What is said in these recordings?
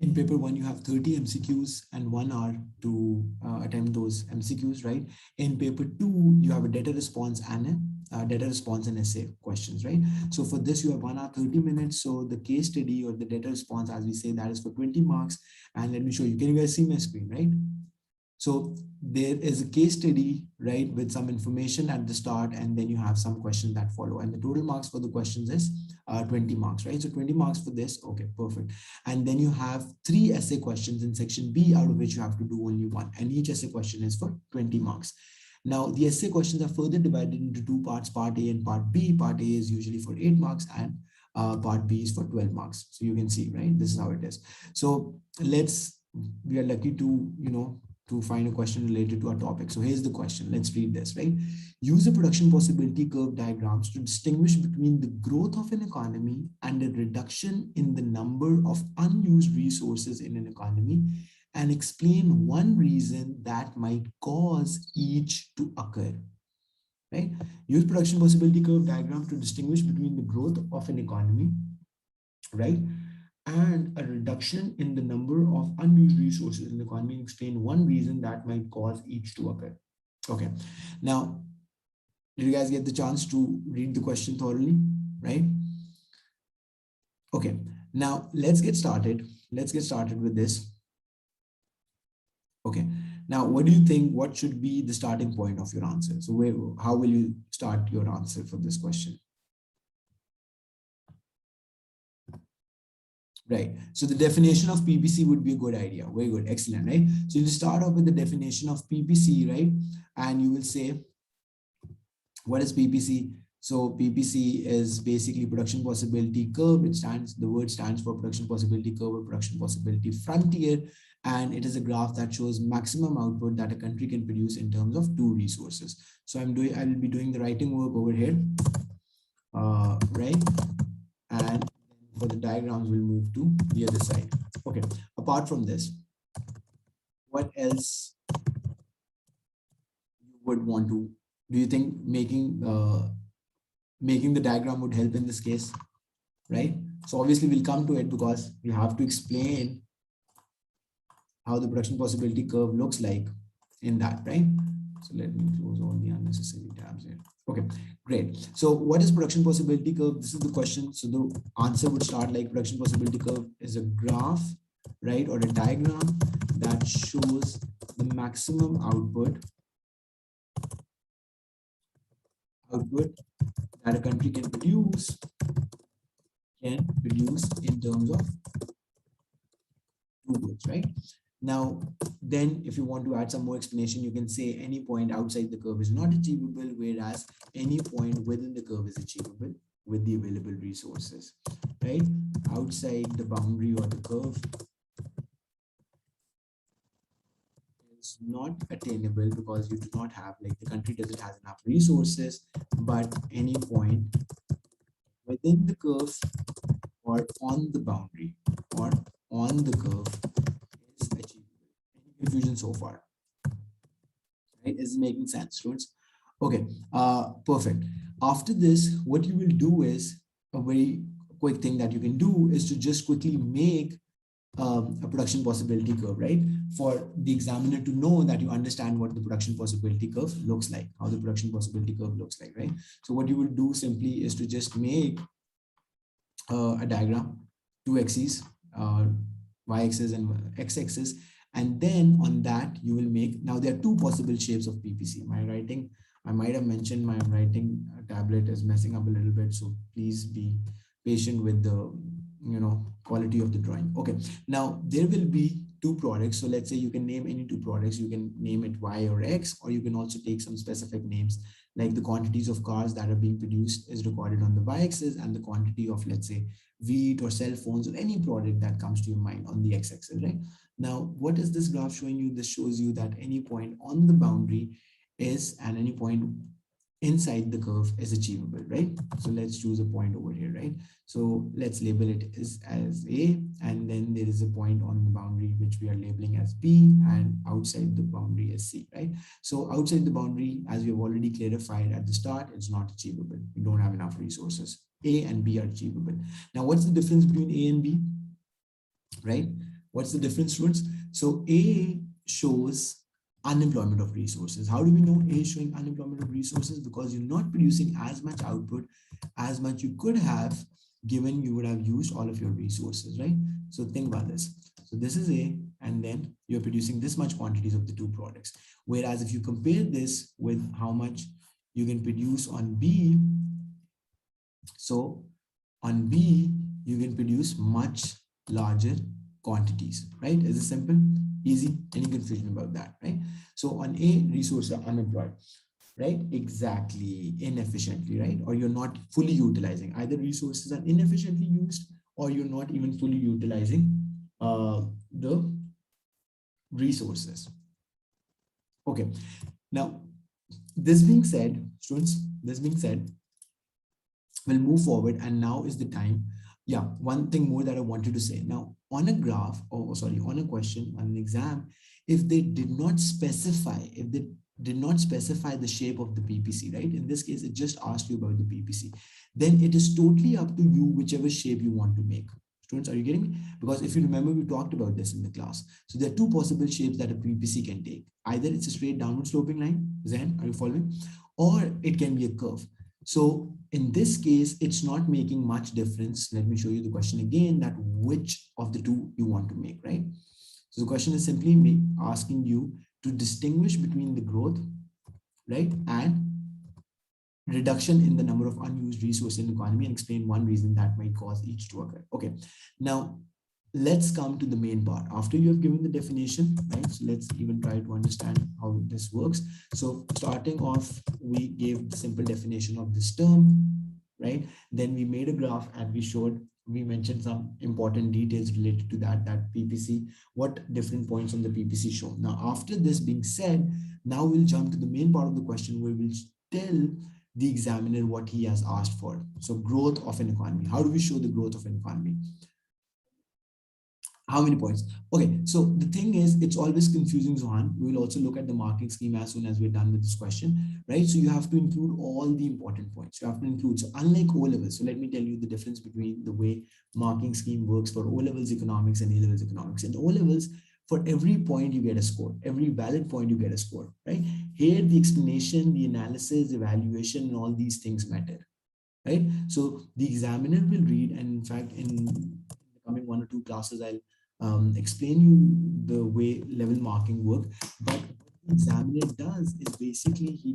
in paper one, you have 30 MCQs and 1 hour to attempt those MCQs, right? In paper two, you have a data response and a data response and essay questions, right? So for this, you have 1 hour, 30 minutes. So the case study or the data response, as we say, that is for 20 marks. And let me show you. Can you guys see my screen, right? So there is a case study, right, with some information at the start, and then you have some questions that follow. And the total marks for the questions is 20 marks, right? So 20 marks for this. Okay, perfect. And then you have 3 essay questions in section B, out of which you have to do only 1. And each essay question is for 20 marks. Now, the essay questions are further divided into 2 parts, part A and part B. Part A is usually for 8 marks and part B is for 12 marks. So you can see, right? This is how it is. So we are lucky to, to find a question related to our topic. So here's the question. Let's read this, right? Use the production possibility curve diagrams to distinguish between the growth of an economy and a reduction in the number of unused resources in an economy, and explain one reason that might cause each to occur, right? Use production possibility curve diagram to distinguish between the growth of an economy, right, and a reduction in the number of unused resources in the economy, and explain one reason that might cause each to occur. Okay, now, did you guys get the chance to read the question thoroughly, right? Okay, now let's get started. Let's get started with this. Okay, now what do you think? What should be the starting point of your answer? So how will you start your answer for this question? Right. So the definition of PPC would be a good idea. Very good. Excellent. Right. So you'll start off with the definition of PPC, right? And you will say, what is PPC? So PPC is basically production possibility curve. The word stands for production possibility curve or production possibility frontier. And it is a graph that shows maximum output that a country can produce in terms of 2 resources. So I will be doing the writing work over here. Right. And for the diagrams, we'll move to the other side. Okay, apart from this, what else you would want to, do you think making the diagram would help in this case, right? So obviously we'll come to it because we have to explain how the production possibility curve looks like in that, right? So let me close all the unnecessary tabs here. Okay, great. So what is production possibility curve? This is the question. So the answer would start like production possibility curve is a graph, right, or a diagram that shows the maximum output that a country can produce in terms of 2 goods, right? Now, then if you want to add some more explanation, you can say any point outside the curve is not achievable, whereas any point within the curve is achievable with the available resources, right? Outside the boundary or the curve is not attainable because you do not have, like, the country doesn't have enough resources, but any point within the curve or on the boundary or on the curve is achievable. Any confusion so far? Right? Is it making sense, students? Okay, perfect. After this, what you will do is a very quick thing that you can do is to just quickly make a production possibility curve, right? For the examiner to know that you understand what the production possibility curve looks like, how the production possibility curve looks like, right? So what you will do simply is to just make a diagram, 2 axes, y-axis and x-axis, and then on that you will make, now there are 2 possible shapes of PPC. My writing, I might have mentioned my writing tablet is messing up a little bit, so please be patient with the quality of the drawing. Okay, now there will be 2 products. So let's say you can name any 2 products. You can name it Y or X, or you can also take some specific names, like the quantities of cars that are being produced is recorded on the y-axis, and the quantity of, let's say, wheat or cell phones or any product that comes to your mind on the x-axis, right? Now, what is this graph showing you? This shows you that any point on the boundary is, and any point inside the curve is achievable, right? So let's choose a point over here, right? So let's label it as A, and then there is a point on the boundary which we are labeling as B, and outside the boundary is C, right? So outside the boundary, as we have already clarified at the start, it's not achievable. We don't have enough resources. A and B are achievable. Now, what's the difference between A and B, right? What's the difference, students? So A shows unemployment of resources. How do we know A is showing unemployment of resources? Because you're not producing as much output as much you could have given you would have used all of your resources, right? So think about this. So this is A, and then you're producing this much quantities of the two products. Whereas if you compare this with how much you can produce on B, so on B, you can produce much larger quantities, right? Is it simple? Easy? Any confusion about that, right? So on A, resources are unemployed, right? Exactly, inefficiently, right? Or you're not fully utilizing. Either resources are inefficiently used or you're not even fully utilizing the resources. Okay, now this being said, students, this being said, we'll move forward, and now is the time. Yeah, one thing more that I wanted to say. Now on a graph, or sorry, on a question, on an exam, if they did not specify, if they did not specify the shape of the PPC, right? In this case, it just asked you about the PPC. Then it is totally up to you, whichever shape you want to make. Students, are you getting me? Because if you remember, we talked about this in the class. So there are two possible shapes that a PPC can take. Either it's a straight downward sloping line, Zen, are you following? Or it can be a curve. So in this case, it's not making much difference. Let me show you the question again, that which of the two you want to make, right? So the question is simply asking you to distinguish between the growth, right, and reduction in the number of unused resources in the economy, and explain one reason that might cause each to occur. Okay, now let's come to the main part. After you have given the definition, right? So let's even try to understand how this works. So starting off, we gave the simple definition of this term, right? Then we made a graph and we mentioned some important details related to that PPC, what different points on the PPC show. Now, after this being said, now we'll jump to the main part of the question where we'll tell the examiner what he has asked for. So growth of an economy. How do we show the growth of an economy? How many points? Okay, so the thing is, it's always confusing, Zohan. We will also look at the marking scheme as soon as we're done with this question, right? So you have to include all the important points. You have to include, so unlike O levels, so let me tell you the difference between the way marking scheme works for O levels economics and A levels economics. In O levels, for every point you get a score, every valid point you get a score, right? Here, the explanation, the analysis, evaluation, and all these things matter, right? So the examiner will read, and in fact, in the coming 1 or 2 classes, I'll explain you the way level marking work. But what the examiner does is basically he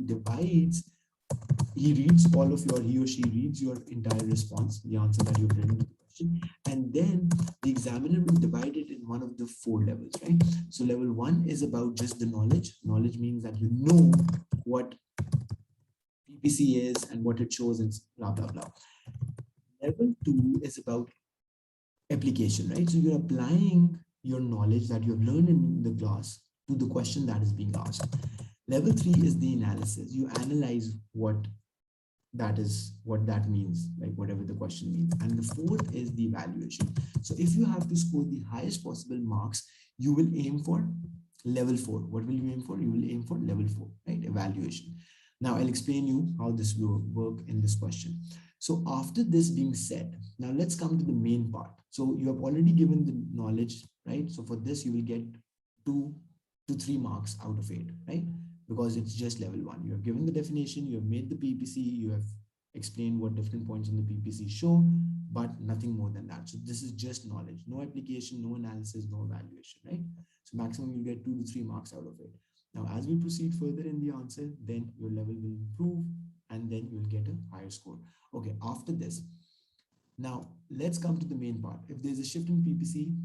reads all of your, he or she reads your entire response, the answer that you've written to the question, and then the examiner will divide it in one of the 4 levels, right? So level 1 is about just the knowledge. Knowledge means that you know what PPC is and what it shows and blah, blah, blah. Level 2 is about application, right? So you're applying your knowledge that you've learned in the class to the question that is being asked. Level 3 is the analysis. You analyze what that means, like whatever the question means. And the 4th is the evaluation. So if you have to score the highest possible marks, you will aim for level 4. What will you aim for? You will aim for level 4, right? Evaluation. Now I'll explain you how this will work in this question. So after this being said, now let's come to the main part. So you have already given the knowledge, right? So for this, you will get 2 to 3 marks out of 8, right? Because it's just level 1. You have given the definition, you have made the PPC, you have explained what different points on the PPC show, but nothing more than that. So this is just knowledge, no application, no analysis, no evaluation, right? So maximum you get 2 to 3 marks out of it. Now, as we proceed further in the answer, then your level will improve and then you will get a higher score. Okay, after this, now let's come to the main part. If there's a shift in PPC,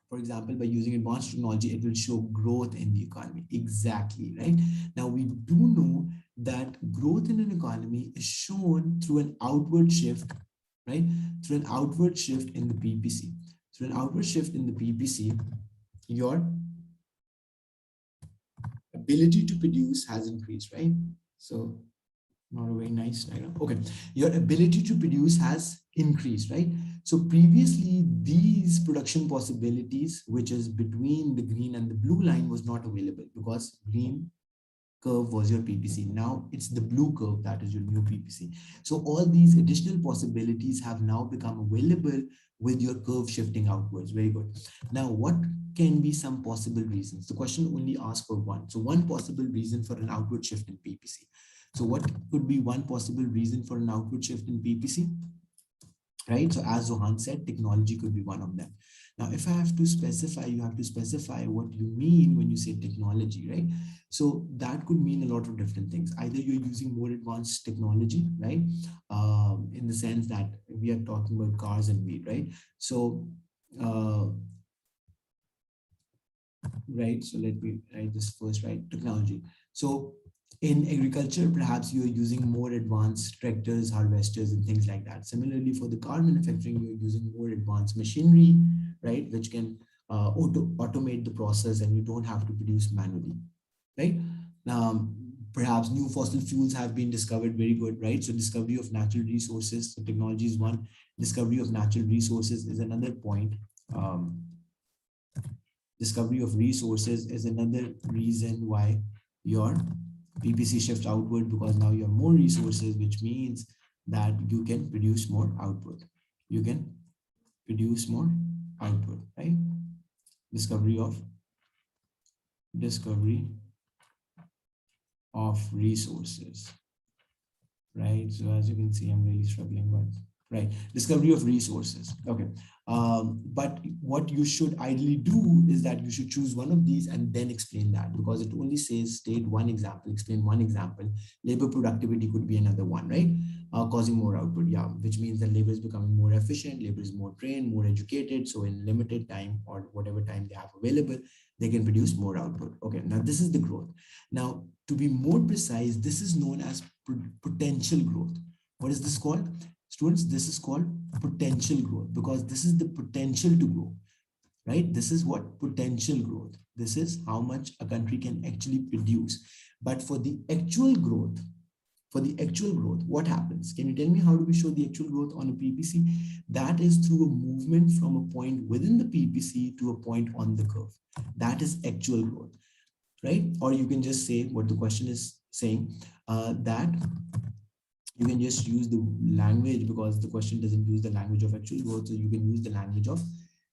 for example, by using advanced technology, it will show growth in the economy. Exactly, right? Now, we do know that growth in an economy is shown through an outward shift, right? Through an outward shift in the PPC. Through an outward shift in the PPC, your ability to produce has increased, right? So not a very nice diagram. Okay, your ability to produce has increased, right? So previously, these production possibilities, which is between the green and the blue line, was not available because green curve was your PPC. Now it's the blue curve that is your new PPC. So all these additional possibilities have now become available with your curve shifting outwards. Very good. Now, what can be some possible reasons? The question only asks for one. So one possible reason for an outward shift in PPC. So what could be one possible reason for an outward shift in PPC? Right? So as Zohan said, technology could be one of them. Now, if I have to specify, you have to specify what you mean when you say technology, right? So that could mean a lot of different things. Either you're using more advanced technology, right? In the sense that we are talking about cars and weed, right? So, right, so let me write this first, right? Technology. So in agriculture, perhaps you're using more advanced tractors, harvesters, and things like that. Similarly, for the car manufacturing, you're using more advanced machinery, right, which can automate the process, and you don't have to produce manually, right? Perhaps new fossil fuels have been discovered. Very good, right? So discovery of natural resources, so technology is one. Discovery of natural resources is another point. Discovery of resources is another reason why your PPC shifts outward, because now you have more resources, which means that you can produce more output. You can produce more output, right? Discovery of resources, right? So as you can see, I'm really struggling, but right, discovery of resources. Okay. But what you should ideally do is that you should choose one of these and then explain that, because it only says state one example, explain one example. Labor productivity could be another one, right? Causing more output, yeah, which means that labor is becoming more efficient, labor is more trained, more educated, so in limited time or whatever time they have available, they can produce more output. Okay, now this is the growth. Now, to be more precise, this is known as potential growth. What is this called? Students, this is called potential growth, because this is the potential to grow, right? This is what potential growth. This is how much a country can actually produce. But for the actual growth, what happens? Can you tell me how do we show the actual growth on a PPC? That is through a movement from a point within the PPC to a point on the curve. That is actual growth, right? Or you can just say what the question is saying, that you can just use the language, because the question doesn't use the language of actual growth, so you can use the language of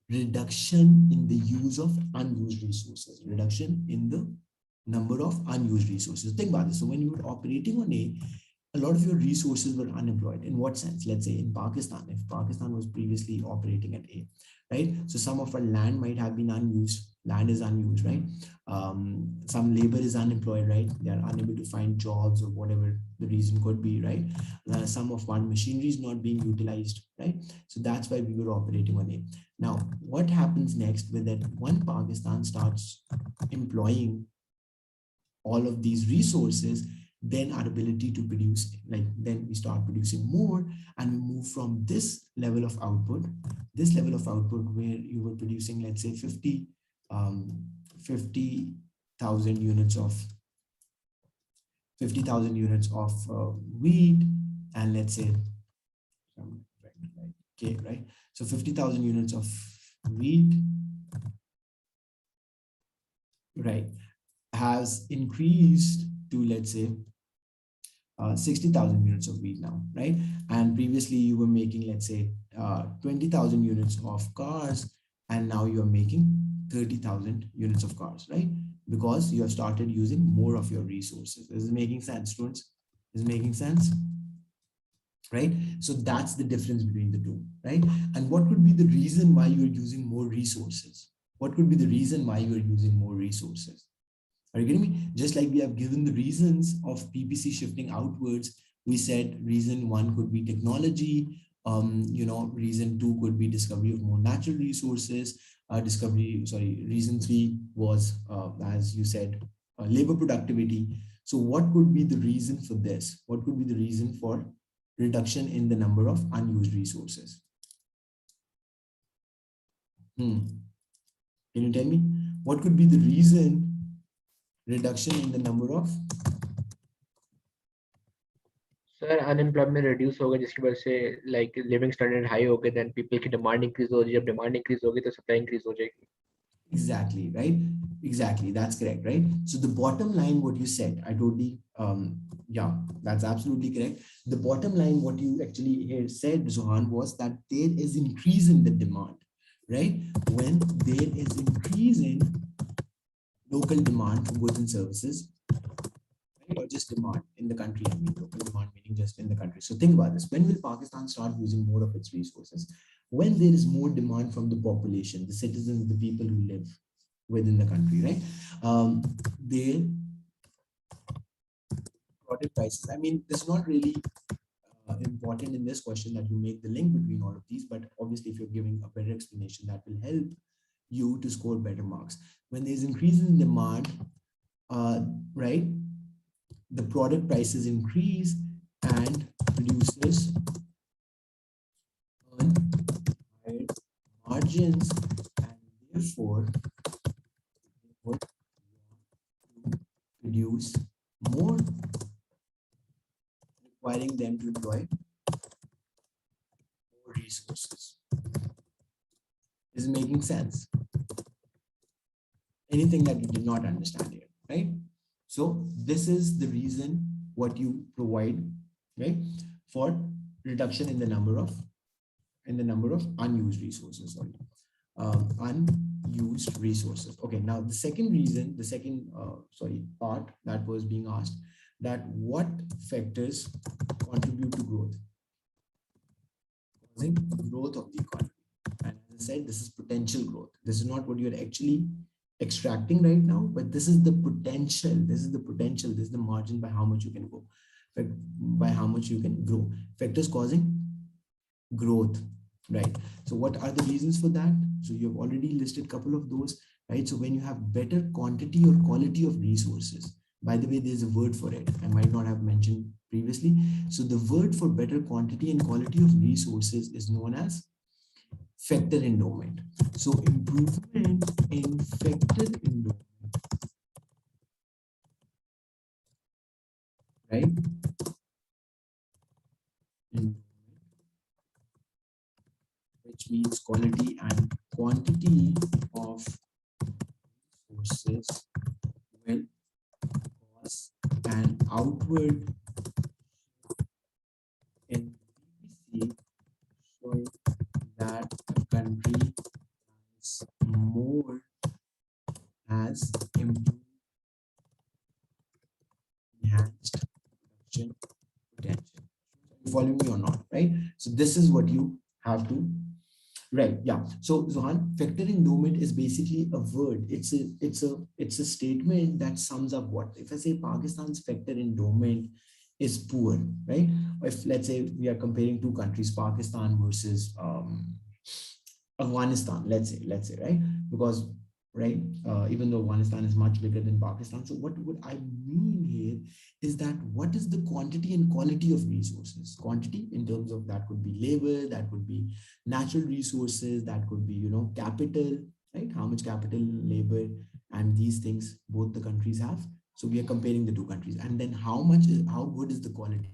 reduction in the use of unused resources, reduction in the number of unused resources. Think about this. So when you were operating on a lot of your resources were unemployed. In what sense? Let's say in Pakistan, if Pakistan was previously operating at A, right? So some of our land might have been unused. Land is unused, right? Some labor is unemployed, right? They are unable to find jobs or whatever the reason could be, right? Some of our machinery is not being utilized, right? So that's why we were operating on A. Now, what happens next with that? When Pakistan starts employing all of these resources, then our ability to produce, like then we start producing more, and we move from this level of output where you were producing, let's say 50,000 units of wheat, and let's say okay, right? So 50,000 units of wheat, right, has increased to, let's say, 60,000 units of wheat now, right? And previously you were making, let's say, 20,000 units of cars, and now you're making 30,000 units of cars, right? Because you have started using more of your resources. Is it making sense, students? Is it making sense? Right? So that's the difference between the two, right? And what could be the reason why you're using more resources? What could be the reason why you're using more resources? Are you getting me? Just like we have given the reasons of PPC shifting outwards, we said reason one could be technology, reason two could be discovery of more natural resources, reason three was, as you said, labor productivity. So what could be the reason for this? What could be the reason for reduction in the number of unused resources? Can you tell me what could be the reason reduction in the number of? Sir unemployment reduce होगा, जिसकी वजह से like living standard high हो गए, then people की demand increase हो रही है, जब डिमांड इंक्रीज होगी तो सप्लाई इंक्रीज हो जाएगी. Exactly, right? Exactly, that's correct, right? So the bottom line, what you said, I totally, yeah, that's absolutely correct. The bottom line, what you actually here said, Zohan, was that there is increase in the demand, right? When there is increase in local demand for goods and services, right? Or just demand in the country. I mean, local demand meaning just in the country. So think about this. When will Pakistan start using more of its resources? When there is more demand from the population, the citizens, the people who live within the country, right? Their product prices. I mean, it's not really important in this question that you make the link between all of these, but obviously, if you're giving a better explanation, that will help you to score better marks. When there's increase in demand, uh, right, the product prices increase and producers earn higher margins, and therefore they would produce more, requiring them to employ more resources. Is it making sense? Anything that you did not understand here, right? So this is the reason what you provide, right, for reduction in the number of unused resources. Sorry, unused resources. Okay, now the second reason, the second part that was being asked, that what factors contribute to growth, causing growth of the economy. And as I said, this is potential growth. This is not what you're actually extracting right now, but this is the potential. This is the potential. This is the margin by how much you can go, by how much you can grow. Factors causing growth, right? So what are the reasons for that? So you've already listed a couple of those, right? So when you have better quantity or quality of resources, by the way, there's a word for it. I might not have mentioned previously. So the word for better quantity and quality of resources is known as factor endowment. So improvement in factor endowment, right? Endowment, which means quality and quantity of resources will cause an outward in BBC showing that a country has more, has improved, enhanced production potential. You following me or not, right? So this is what you have to. Right. Yeah. So Zohan, factor endowment is basically a word. It's a statement that sums up what. If I say Pakistan's factor endowment is poor, right? If let's say we are comparing two countries, Pakistan versus Afghanistan, let's say, right? Because right, even though Afghanistan is much bigger than Pakistan. So what would I mean here is that what is the quantity and quality of resources? Quantity in terms of that could be labor, that could be natural resources, that could be, capital, right? How much capital, labor, and these things both the countries have. So we are comparing the two countries, and then how good is the quality,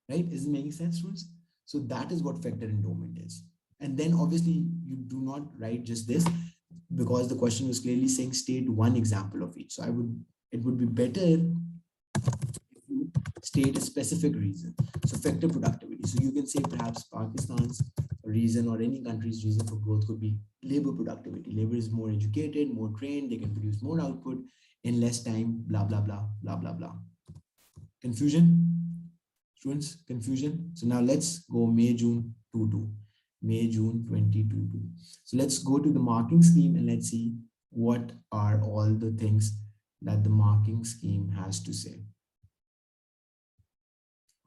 right? Is it making sense, students? So that is what factor endowment is. And then obviously you do not write just this, because the question was clearly saying state one example of each. So it would be better if you state a specific reason. So factor productivity. So you can say perhaps Pakistan's reason or any country's reason for growth could be labor productivity. Labor is more educated, more trained, they can produce more output in less time, blah, blah, blah, blah, blah, blah. Confusion? Students, confusion? So now let's go May, June 22. May, June 2022. So let's go to the marking scheme and let's see what are all the things that the marking scheme has to say.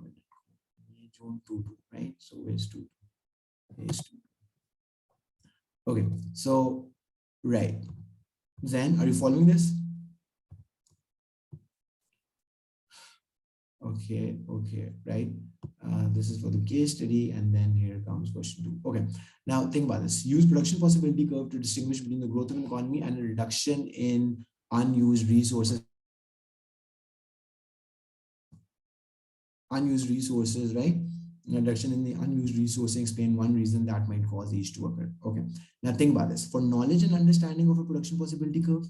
May, June 22, right? So where's 2? Where's 2? Okay, so right. Zen, are you following this? Okay, right. This is for the case study, and then here comes question 2. Okay, now think about this. Use production possibility curve to distinguish between the growth of an economy and a reduction in unused resources. Unused resources, right? reduction in the unused resources explain one reason that might cause each to occur. Okay, now think about this. For knowledge and understanding of a production possibility curve,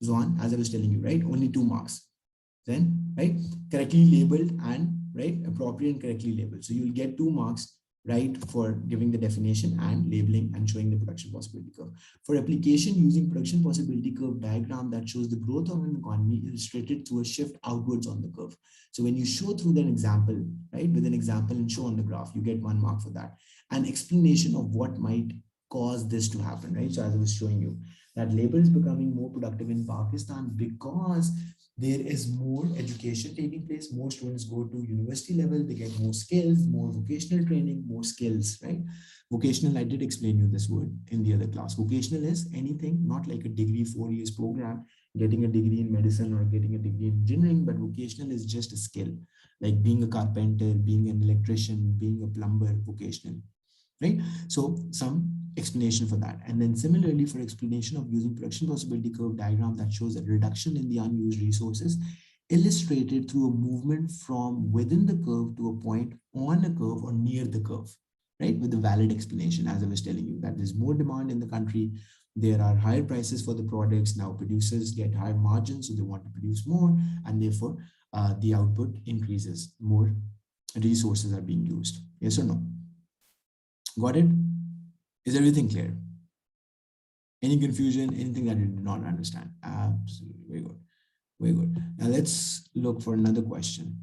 Zohan, as I was telling you, right, only 2 marks. Then, right, correctly labeled and right, appropriate and correctly labeled. So you'll get 2 marks, right, for giving the definition and labeling and showing the production possibility curve. For application using production possibility curve diagram that shows the growth of an economy illustrated through a shift outwards on the curve. So when you show through that example, right, with an example and show on the graph, you get 1 mark for that. An explanation of what might cause this to happen, right? So as I was showing you, that labor is becoming more productive in Pakistan because there is more education taking place. More students go to university level, they get more skills, more vocational training, more skills, right? Vocational, I did explain you this word in the other class. Vocational is anything, not like a degree, 4 years program, getting a degree in medicine or getting a degree in engineering, but vocational is just a skill, like being a carpenter, being an electrician, being a plumber, vocational, right? So some explanation for that. And then similarly for explanation of using production possibility curve diagram that shows a reduction in the unused resources illustrated through a movement from within the curve to a point on a curve or near the curve, right? With a valid explanation, as I was telling you, that there's more demand in the country. There are higher prices for the products. Now producers get higher margins, so they want to produce more, and therefore the output increases. More resources are being used. Yes or no? Got it? Is everything clear? Any confusion, anything that you did not understand? Absolutely. Very good. Very good. Now let's look for another question.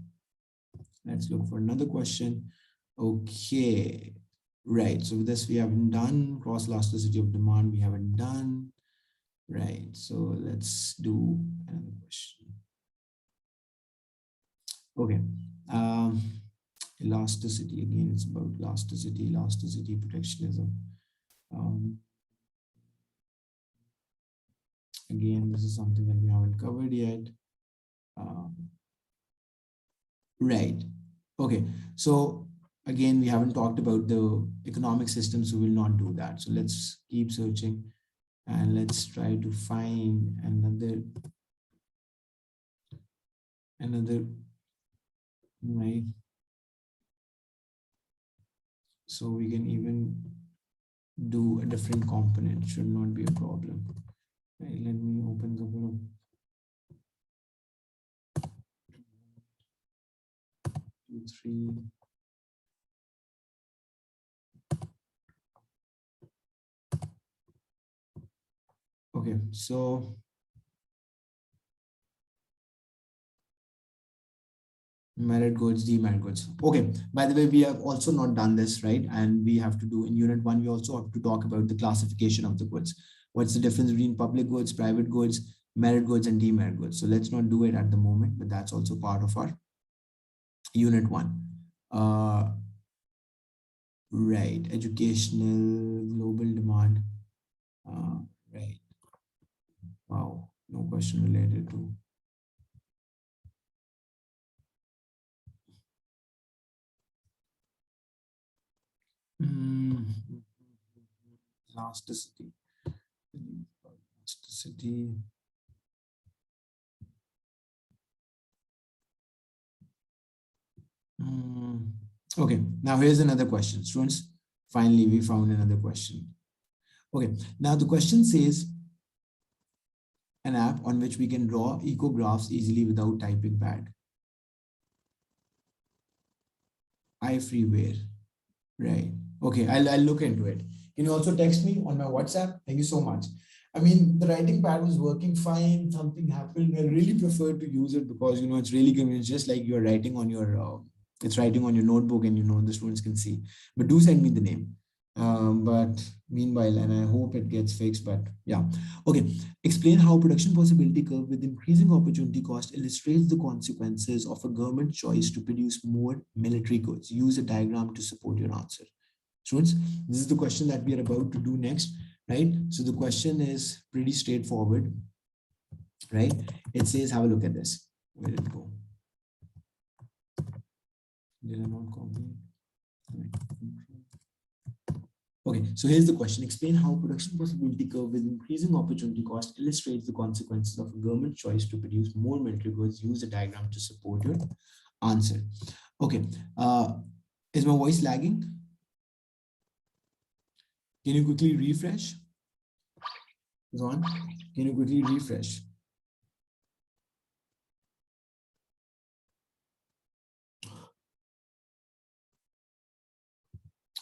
Let's look for another question. Okay. Right. So this we haven't done. Cross elasticity of demand we haven't done. Right. So let's do another question. Okay. Elasticity. Again, it's about elasticity, protectionism. Um, Again, this is something that we haven't covered yet. Right. Okay. So again, we haven't talked about the economic system, so we'll not do that. So let's keep searching and let's try to find another right. So we can even do a different component. Should not be a problem. Right. Let me open the group. 2, 3. Okay. So merit goods, demerit goods. Okay. By the way, we have also not done this, right? And we have to do in unit 1, we also have to talk about the classification of the goods. What's the difference between public goods, private goods, merit goods, and demerit goods? So let's not do it at the moment, but that's also part of our unit 1. Right. Educational, global demand. Right. Wow. No question related to. Mm, elasticity. Elasticity. Okay, now here's another question. Students, finally, we found another question. Okay, now the question says an app on which we can draw ecographs easily without typing pad. iFreeware. Right. Okay, I'll look into it. Can you also text me on my WhatsApp? Thank you so much. I mean, the writing pad was working fine. Something happened. I really prefer to use it because it's really convenient. It's just like you're writing on your it's writing on your notebook, and the students can see. But do send me the name. But meanwhile, and I hope it gets fixed. But yeah, okay. Explain how production possibility curve with increasing opportunity cost illustrates the consequences of a government choice to produce more military goods. Use a diagram to support your answer. Students, this is the question that we are about to do next, right? So the question is pretty straightforward, right? It says, have a look at this. Where did it go? Did I not copy? Okay, so here's the question. Explain how production possibility curve with increasing opportunity cost illustrates the consequences of a government choice to produce more military goods. Use a diagram to support your answer. Okay, Is my voice lagging? Can you quickly refresh? Ron, can you quickly refresh?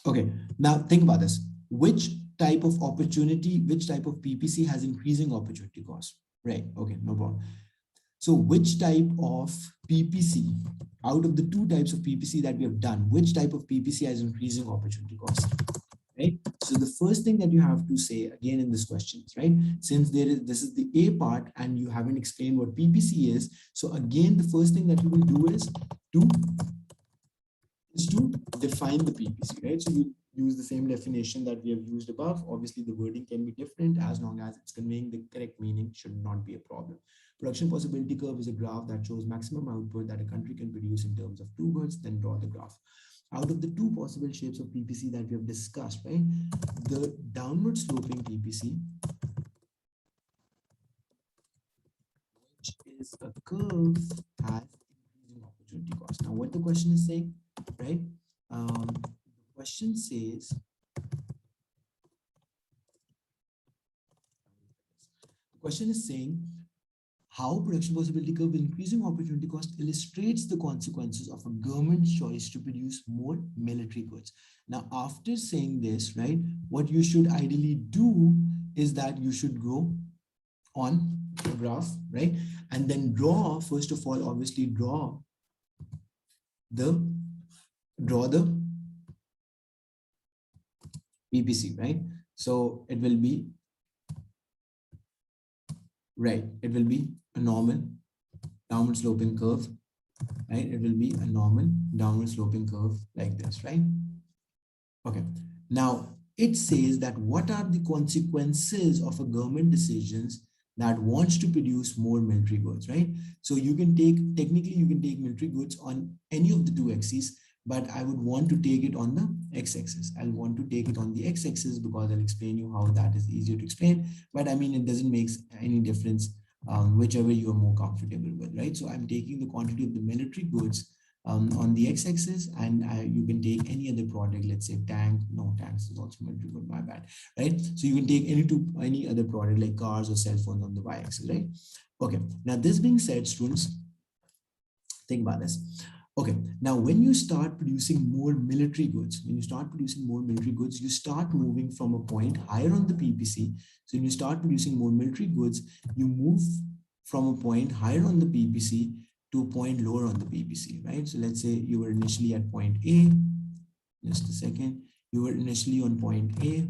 Okay, now think about this. Which type of opportunity, which type of PPC has increasing opportunity cost? Right, okay, no problem. So which type of PPC, out of the two types of PPC that we have done, which type of PPC has increasing opportunity cost? Right? So the first thing that you have to say again in this question, right? Since this is the A part and you haven't explained what PPC is. So again, the first thing that you will do to to define the PPC, right? So you use the same definition that we have used above. Obviously, the wording can be different as long as it's conveying the correct meaning, should not be a problem. Production possibility curve is a graph that shows maximum output that a country can produce in terms of two goods. Then draw the graph. Out of the two possible shapes of PPC that we have discussed, right? The downward sloping PPC, which is a curve, has increasing opportunity cost. Now, what the question is saying, right? The question says, how production possibility curve with increasing opportunity cost illustrates the consequences of a government's choice to produce more military goods. Now, after saying this, right, what you should ideally do is that you should go on the graph, right, and then draw, first of all, obviously the draw the PPC, right? So it will be right. It will be a normal downward sloping curve, right? It will be a normal downward sloping curve like this, right? Okay. Now it says that what are the consequences of a government decisions that wants to produce more military goods, right? So you can take, technically you can take military goods on any of the two axes, but I would want to take it on the x-axis. I'll want to take it on the x-axis because I'll explain you how that is easier to explain. But I mean, it doesn't make any difference, whichever you are more comfortable with, right? So I'm taking the quantity of the military goods on the x-axis, and you can take any other product, let's say tank, no, tanks is also military good, my bad, right? So you can take any other product like cars or cell phones on the y-axis, right? Okay, now this being said, students, think about this. Okay, now when you start producing more military goods, you start moving from a point higher on the PPC. So when you start producing more military goods, you move from a point higher on the PPC to a point lower on the PPC, right? So let's say you were initially at point A, just a second, you were initially on point A,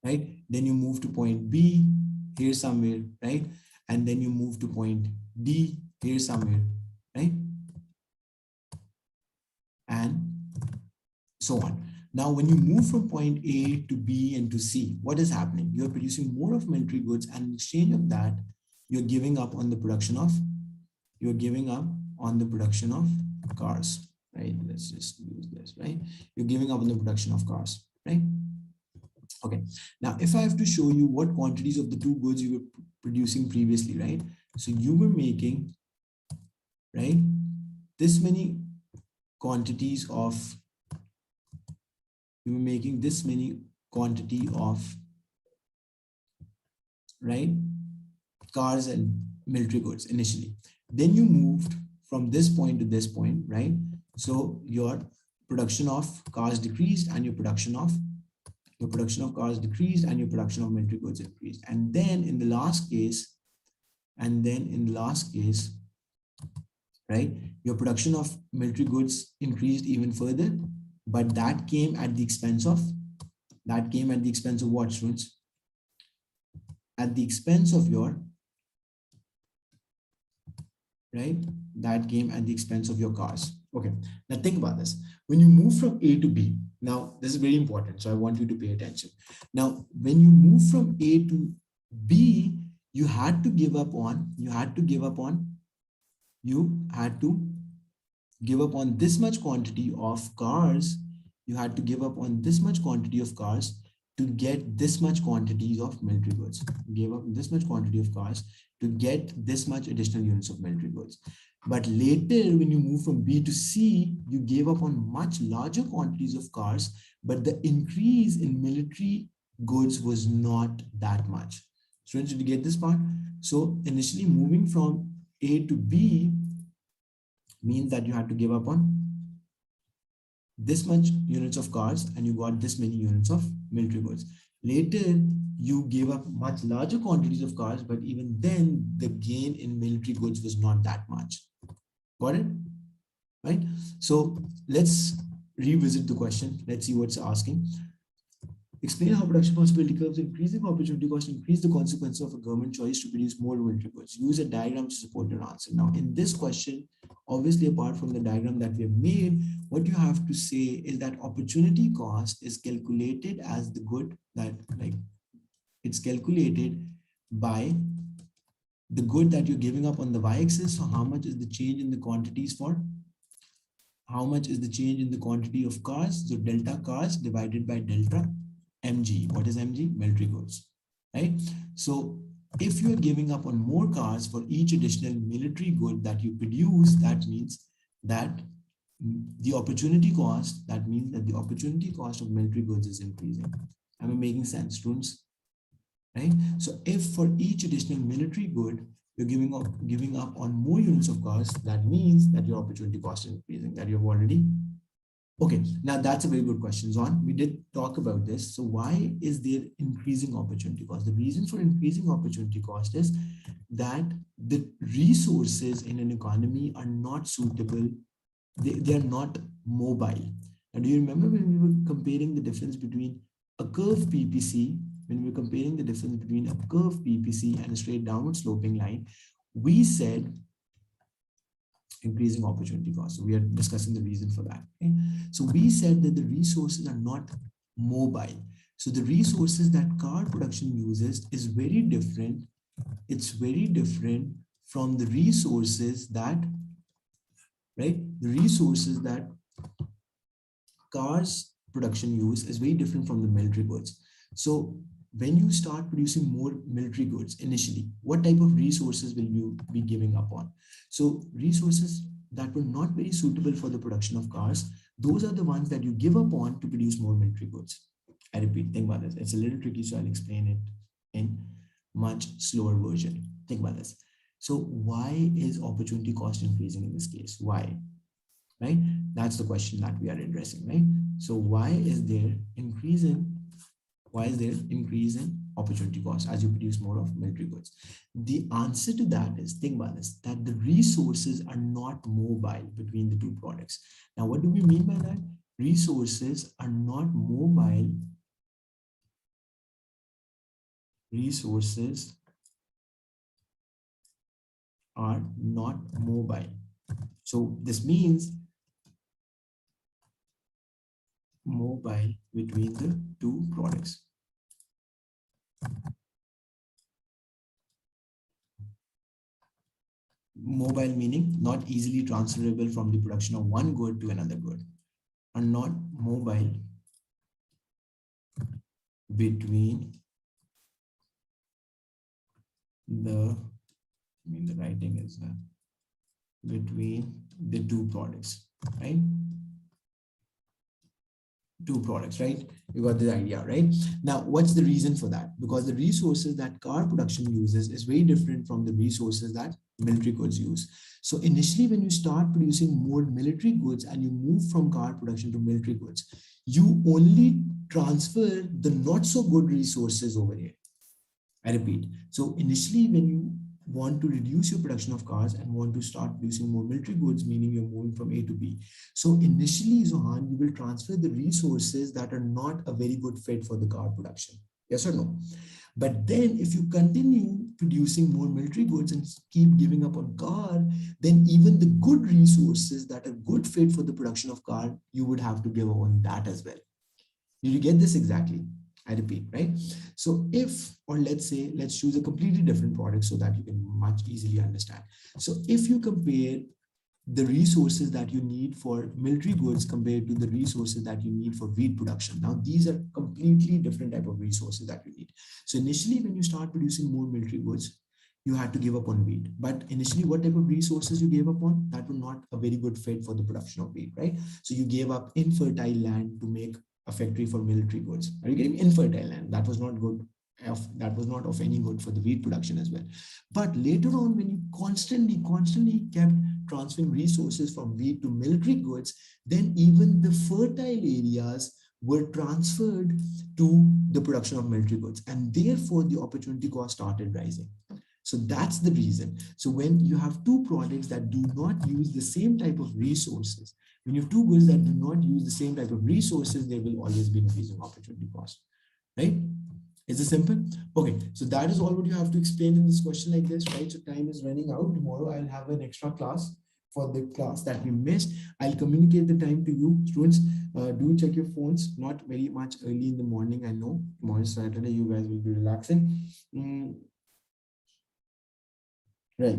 right? Then you move to point B, here somewhere, right? And then you move to point D, here somewhere, right? And so on. Now, when you move from point A to B and to C, what is happening? You're producing more of military goods, and in exchange of that, you're giving up on the production of, cars, right? Let's just use this, right? You're giving up on the production of cars, right? Okay. Now, if I have to show you what quantities of the two goods you were producing previously, right? So you were making, right, this many quantities of, right, cars and military goods initially. Then you moved from this point to this point, right? So your production of cars decreased, and your production of cars decreased, and your production of military goods increased. And then in the last case, right, your production of military goods increased even further, but that came at the expense of what, students? At the expense of your, right? That came at the expense of your cars. Okay, now think about this. When you move from A to B, now this is very important, so I want you to pay attention. Now, when you move from A to B, you had to give up on this much quantity of cars. You had to give up on this much quantity of cars to get this much quantities of military goods. You gave up this much quantity of cars to get this much additional units of military goods. But later, when you move from B to C, you gave up on much larger quantities of cars, but the increase in military goods was not that much. Students, did you get this part? So initially moving from A to B means that you had to give up on this much units of cars and you got this many units of military goods. Later, you gave up much larger quantities of cars, but even then the gain in military goods was not that much. Got it? Right? So let's revisit the question. Let's see what's asking. Explain how production possibility curves increasing opportunity cost increase the consequence of a government choice to produce more military goods. Use a diagram to support your answer. Now, in this question, obviously, apart from the diagram that we have made, what you have to say is that opportunity cost is calculated as the good that, like, it's calculated by the good that you're giving up on the y-axis. So how much is the change in the quantities for? How much is the change in the quantity of cars? So delta cars divided by delta mg. What is mg? Military goods, right? So if you're giving up on more cars for each additional military good that you produce, that means that the opportunity cost, that means that the opportunity cost of military goods is increasing. Am I making sense, students? Right? So if for each additional military good, you're giving up on more units of cars, that means that your opportunity cost is increasing, that you've already. Okay, now that's a very good question, John. We did talk about this. So why is there increasing opportunity cost? The reason for increasing opportunity cost is that the resources in an economy are not suitable. They are not mobile. And do you remember when we were comparing the difference between a curve PPC, when we were comparing the difference between a curve PPC and a straight downward sloping line, we said increasing opportunity cost. So we are discussing the reason for that. Okay? So we said that the resources are not mobile. So the resources that car production uses is very different. It's very different from the resources that, right? The resources that cars production use is very different from the military goods. So when you start producing more military goods initially, what type of resources will you be giving up on? So resources that were not very suitable for the production of cars, those are the ones that you give up on to produce more military goods. I repeat, think about this. It's a little tricky, so I'll explain it in much slower version. Think about this. So why is opportunity cost increasing in this case? Why? Right? That's the question that we are addressing, right? So why is there increase in opportunity cost as you produce more of military goods? The answer to that is, think about this, that the resources are not mobile between the two products. Now, what do we mean by that? Resources are not mobile. Resources are not mobile. So this means mobile between the two products. Mobile meaning not easily transferable from the production of one good to another good, are not mobile between the, the writing is between the two products, right? Two products, right? You got the idea, right? Now, what's the reason for that? Because the resources that car production uses is very different from the resources that military goods use. So initially, when you start producing more military goods and you move from car production to military goods, you only transfer the not so good resources over here. I repeat. So initially, when you want to reduce your production of cars and want to start producing more military goods, meaning you're moving from A to B. So initially, Zohan, you will transfer the resources that are not a very good fit for the car production. Yes or no? But then if you continue producing more military goods and keep giving up on car, then even the good resources that are good fit for the production of car, you would have to give up on that as well. Did you get this exactly? I repeat, right? So if, or let's say, let's choose a completely different product so that you can much easily understand. So if you compare the resources that you need for military goods compared to the resources that you need for wheat production. Now, these are completely different type of resources that you need. So initially, when you start producing more military goods, you had to give up on wheat. But initially, what type of resources you gave up on? That were not a very good fit for the production of wheat, right? So you gave up infertile land to make a factory for military goods. Are you getting infertile land? That was not good. That was not of any good for the wheat production as well. But later on, when you constantly kept transferring resources from wheat to military goods, then even the fertile areas were transferred to the production of military goods, and therefore the opportunity cost started rising. So that's the reason. So when you have two products that do not use the same type of resources, when you have two goods that do not use the same type of resources, there will always be increasing opportunity cost, right? Is it simple? Okay, so that is all what you have to explain in this question like this, right? So time is running out. Tomorrow I'll have an extra class for the class that we missed. I'll communicate the time to you, students. Do check your phones, not very much early in the morning. I know tomorrow is Saturday, you guys will be relaxing. Right,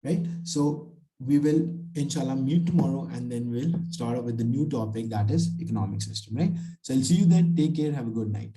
right. So we will inshallah meet tomorrow and then we'll start off with the new topic that is economic system, right? So I'll see you then. Take care. Have a good night.